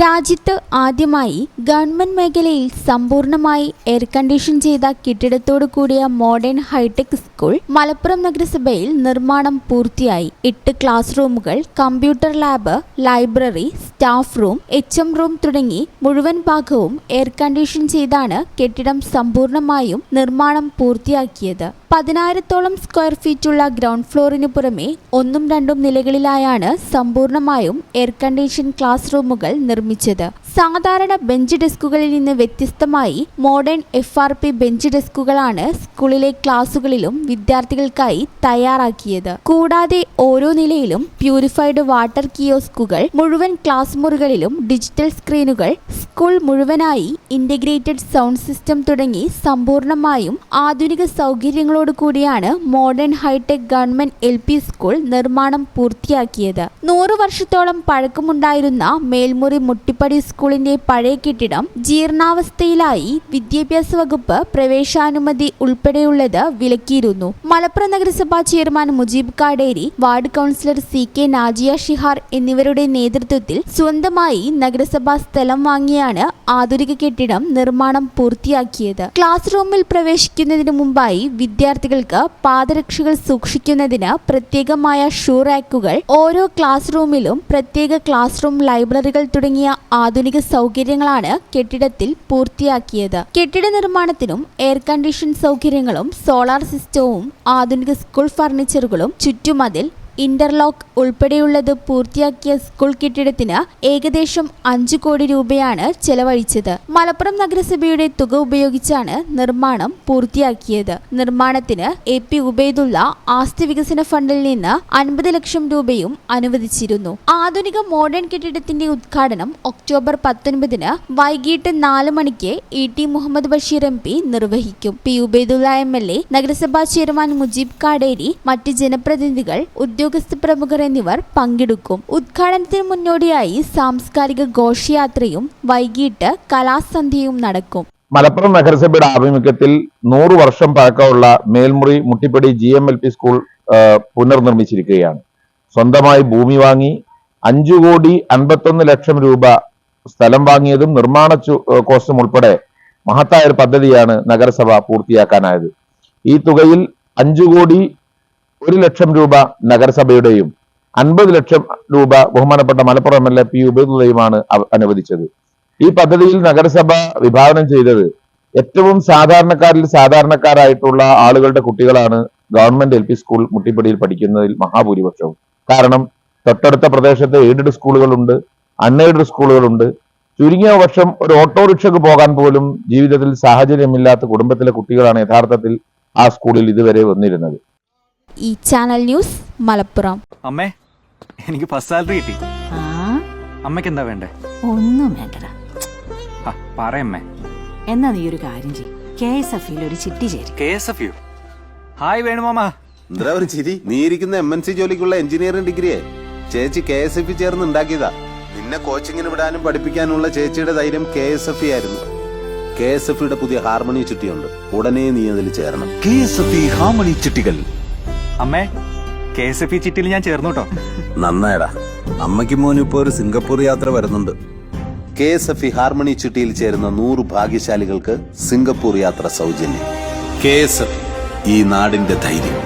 രാജ്യത്ത് ആദ്യമായി ഗവൺമെന്റ് മേഖലയിൽ സമ്പൂർണ്ണമായി എയർ കണ്ടീഷൻ ചെയ്ത കെട്ടിടത്തോടു കൂടിയ മോഡേൺ ഹൈടെക് സ്കൂൾ മലപ്പുറം നഗരസഭയിൽ നിർമ്മാണം പൂർത്തിയായി. 8 ക്ലാസ് റൂമുകൾ, computer lab, library, staff room, HM room തുടങ്ങി മുഴുവൻ ഭാഗവും എയർ കണ്ടീഷൻ ചെയ്താണ് കെട്ടിടം സമ്പൂർണ്ണമായും നിർമ്മാണം പൂർത്തിയാക്കിയത്. 10,000-ഓളം സ്ക്വയർ ഫീറ്റുള്ള ഗ്രൗണ്ട് ഫ്ലോറിന് പുറമെ 1ഉം 2ഉം നിലകളിലായാണ് സമ്പൂർണ്ണമായും എയർ കണ്ടീഷൻ ക്ലാസ് റൂമുകൾ നിർമ്മിച്ചത്. സാധാരണ ബെഞ്ച് ഡെസ്കുകളിൽ നിന്ന് വ്യത്യസ്തമായി മോഡേൺ FRP ബെഞ്ച് ഡെസ്കുകളാണ് സ്കൂളിലെ ക്ലാസുകളിലും വിദ്യാർത്ഥികൾക്കായി തയ്യാറാക്കിയത്. കൂടാതെ ഓരോ നിലയിലും പ്യൂരിഫൈഡ് വാട്ടർ കിയോസ്കുകൾ, മുഴുവൻ ക്ലാസ് മുറികളിലും ഡിജിറ്റൽ സ്ക്രീനുകൾ, സ്കൂൾ മുഴുവനായി ഇന്റഗ്രേറ്റഡ് സൗണ്ട് സിസ്റ്റം തുടങ്ങി സമ്പൂർണ്ണമായും ആധുനിക സൗകര്യങ്ങളോട് കൂടിയാണ് modern hi tech government LP school നിർമ്മാണം പൂർത്തിയാക്കിയത്. 100 വർഷത്തോളം പഴക്കമുണ്ടായിരുന്ന മേൽമുറി മുട്ടിപ്പടി സ്കൂളിന്റെ പഴയ കെട്ടിടം ജീർണാവസ്ഥയിലായി വിദ്യാഭ്യാസ വകുപ്പ് പ്രവേശാനുമതി ഉൾപ്പെടെയുള്ളത് വിലക്കിയിരുന്നു. മലപ്പുറം നഗരസഭാ chairman Mujeeb Kaderi, ward councillor CK Najiya Shihar എന്നിവരുടെ നേതൃത്വത്തിൽ സ്വന്തമായി നഗരസഭാ സ്ഥലം വാങ്ങിയാണ് ആധുനിക കെട്ടിടം നിർമ്മാണം പൂർത്തിയാക്കിയത്. ക്ലാസ് റൂമിൽ പ്രവേശിക്കുന്നതിന് മുമ്പായി വിദ്യാർത്ഥികൾക്ക് പാദരക്ഷകൾ സൂക്ഷിക്കുന്നതിന് പ്രത്യേകമായ ഷൂ റാക്കുകൾ, ഓരോ ക്ലാസ് റൂമിലും പ്രത്യേക ക്ലാസ് റൂം ലൈബ്രറികൾ തുടങ്ങിയ ആധുനിക സൗകര്യങ്ങളാണ് കെട്ടിടത്തിൽ പൂർത്തിയാക്കിയത്. കെട്ടിട നിർമ്മാണത്തിനും എയർ കണ്ടീഷൻ സൗകര്യങ്ങളും സോളാർ സിസ്റ്റവും ആധുനിക സ്കൂൾ ഫർണിച്ചറുകളും ചുറ്റുമതിൽ, ഇന്റർലോക്ക് ഉൾപ്പെടെയുള്ളത് പൂർത്തിയാക്കിയ സ്കൂൾ കെട്ടിടത്തിന് ഏകദേശം 5 കോടി രൂപയാണ് ചെലവഴിച്ചത്. മലപ്പുറം നഗരസഭയുടെ തുക ഉപയോഗിച്ചാണ് നിർമ്മാണം പൂർത്തിയാക്കിയത്. നിർമ്മാണത്തിന് AP ഉബൈദുള്ള ആസ്തി വികസന ഫണ്ടിൽ നിന്ന് 50 ലക്ഷം രൂപയും അനുവദിച്ചിരുന്നു. ആധുനിക മോഡേൺ കെട്ടിടത്തിന്റെ ഉദ്ഘാടനം ഒക്ടോബർ 19-ന് വൈകിട്ട് 4 മണിക്ക് ET മുഹമ്മദ് ബഷീർ MP നിർവഹിക്കും. P ഉബൈദുള്ള MLA, നഗരസഭാ ചെയർമാൻ മുജീബ് കാടേരി, മറ്റ് ജനപ്രതിനിധികൾ, ഉദ്യോഗസ്ഥ പ്രമുഖർ എന്നിവർ പങ്കെടുക്കും. ഉദ്ഘാടനത്തിന് മുന്നോടിയായി സാംസ്കാരിക ഘോഷയാത്രയും വൈകിട്ട് കലാസന്ധ്യയും നടക്കും. മലപ്പുറം നഗരസഭയുടെ ആഭിമുഖ്യത്തിൽ 100 വർഷം പഴക്കമുള്ള മേൽമുറി മുട്ടിപ്പടി GMLP സ്കൂൾ പുനർനിർമ്മിച്ചിരിക്കുകയാണ്. സ്വന്തമായി ഭൂമി വാങ്ങി 5 കോടി 51 ലക്ഷം രൂപ സ്ഥലം വാങ്ങിയതും നിർമ്മാണ കോസ്റ്റും ഉൾപ്പെടെ മഹത്തായ ഒരു പദ്ധതിയാണ് നഗരസഭ പൂർത്തിയാക്കാനായത്. ഈ തുകയിൽ 5 കോടി 1 ലക്ഷം രൂപ നഗരസഭയുടെയും 50 ലക്ഷം രൂപ ബഹുമാനപ്പെട്ട മലപ്പുറം MLA P ഉബൈദുള്ളയുമാണ് അനുവദിച്ചത്. ഈ പദ്ധതിയിൽ നഗരസഭ വിഭാവനം ചെയ്തത് ഏറ്റവും സാധാരണക്കാരിൽ സാധാരണക്കാരായിട്ടുള്ള ആളുകളുടെ കുട്ടികളാണ് ഗവൺമെന്റ് LP സ്കൂൾ മുട്ടിപ്പടിയിൽ പഠിക്കുന്നതിൽ മഹാഭൂരിപക്ഷവും. കാരണം തൊട്ടടുത്ത പ്രദേശത്ത് എയ്ഡഡ് സ്കൂളുകളുണ്ട്, അൺഎയ്ഡഡ് സ്കൂളുകളുണ്ട്. ചുരുങ്ങിയ വർഷം ഒരു ഓട്ടോറിക്ഷക്ക് പോകാൻ പോലും ജീവിതത്തിൽ സാഹചര്യമില്ലാത്ത കുടുംബത്തിലെ കുട്ടികളാണ് യഥാർത്ഥത്തിൽ ആ സ്കൂളിൽ ഇതുവരെ വന്നിരുന്നത്. ഈ ചാനൽ ന്യൂസ് മലപ്പുറം. അമ്മേ, എനിക്ക് ഫസ്റ്റ് സാലറി കിട്ടി. അമ്മയ്ക്ക് എന്താ വേണ്ടേ? ഒന്നും വേണ്ടടാ. പറയമ്മേ. എന്നാ നീ ഒരു കാര്യം ചെയ്യ്, KSF-ൽ ഒരു ചിട്ടി ചേരും. KSF-യോ? ഹായ് വേണുമാമ. എന്താ ഒരു ചിരി? നീ ഇരിക്കുന്ന MNC ജോലിക്കുള്ള എഞ്ചിനീയറിംഗ് ഡിഗ്രിയെ ചേച്ചി KSF ചേർന്ന് ഉണ്ടാക്കിയതാ. നിന്നെ കോച്ചിങ്ങിന് വിടാനും പഠിപ്പിക്കാനുള്ള ചേച്ചിയുടെ ധൈര്യം KSF ആയിരുന്നു. KSF-യുടെ പുതിയ ഹാർമണി ചിട്ടിയുണ്ട്, ഉടനെ നീ അതിൽ ചേരണം. KSF ഹാർമണി ചിട്ടികൾ. അമ്മേ, KSF ചിട്ടിയിൽ ഞാൻ ചേർന്നു കേട്ടോ. നന്നായടാ. അമ്മയ്ക്ക് മോനും ഇപ്പോ ഒരു സിംഗപ്പൂർ യാത്ര വരുന്നുണ്ട്. KSF ഹാർമണി ചിട്ടിയിൽ ചേരുന്ന 100 ഭാഗ്യശാലികൾക്ക് സിംഗപ്പൂർ യാത്ര സൗജന്യം. KSF, ഈ നാടിന്റെ ധൈര്യം.